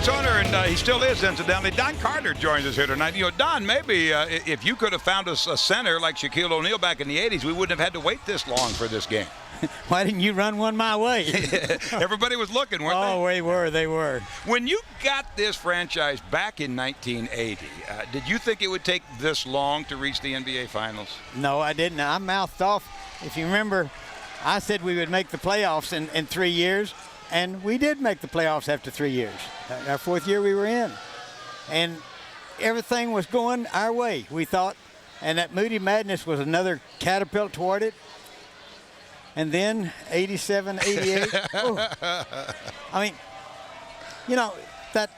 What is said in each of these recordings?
Mavericks owner, and he still is, incidentally. Don Carter joins us here tonight. Don, maybe if you could have found us a center like Shaquille O'Neal back in the 80s, we wouldn't have had to wait this long for this game. Why didn't you run one my way? Everybody was looking, weren't they? Oh, they were. When you got this franchise back in 1980, did you think it would take this long to reach the NBA Finals? No, I didn't. I mouthed off. If you remember, I said we would make the playoffs in 3 years, and we did make the playoffs after 3 years. Our fourth year we were in. And everything was going our way, we thought. And that Moody Madness was another catapult toward it. And then 87, 88. I mean, you know, that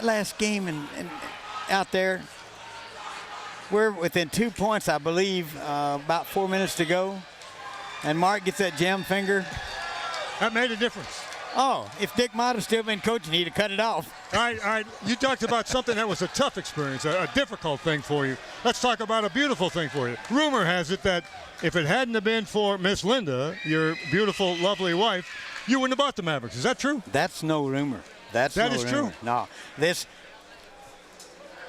last game and out there, we're within 2 points, I believe, about 4 minutes to go. And Mark gets that jam finger. That made a difference. Oh, if Dick Mott had still been coaching, he'd have cut it off. All right. You talked about something that was a tough experience, a difficult thing for you. Let's talk about a beautiful thing for you. Rumor has it that if it hadn't have been for Miss Linda, your beautiful, lovely wife, you wouldn't have bought the Mavericks. Is that true? That's no rumor. That is true. No.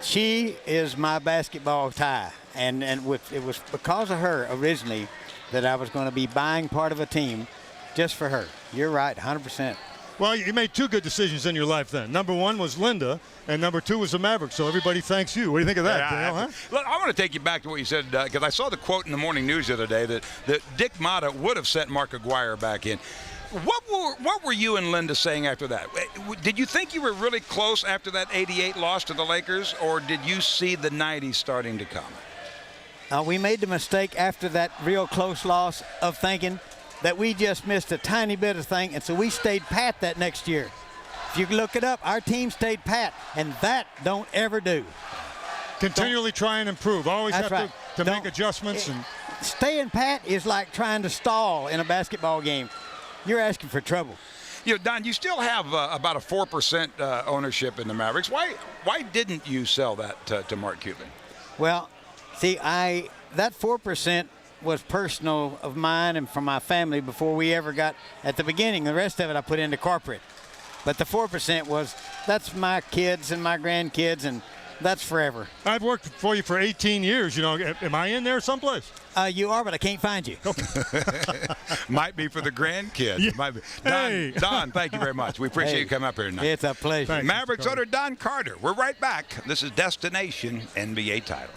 She is my basketball tie. And it was because of her originally that I was going to be buying part of a team just for her. You're right, 100%. Well, you made two good decisions in your life then. Number one was Linda, and number two was the Mavericks. So everybody thanks you. What do you think of that, Dale? Huh? Look, I want to take you back to what you said, because I saw the quote in the morning news the other day that Dick Motta would have sent Mark Aguirre back in. What were you and Linda saying after that? Did you think you were really close after that 88 loss to the Lakers, or did you see the 90s starting to come? We made the mistake after that real close loss of thinking that we just missed a tiny bit of thing, and so we stayed pat that next year. If you look it up, our team stayed pat, and that don't ever do. Continually try and improve. Always That's have right. to make adjustments. Staying pat is like trying to stall in a basketball game. You're asking for trouble. You know, Don, you still have about a 4% ownership in the Mavericks. Why didn't you sell that to Mark Cuban? Well, see, that 4% was personal of mine and from my family before we ever got at the beginning. The rest of it I put into corporate. But the 4% that's my kids and my grandkids, and that's forever. I've worked for you for 18 years. You know, am I in there someplace? You are, but I can't find you. Might be for the grandkids. Yeah. Might be. Hey. Don, thank you very much. We appreciate you coming up here tonight. It's a pleasure. Thanks, Mavericks owner Don Carter. We're right back. This is Destination NBA Title.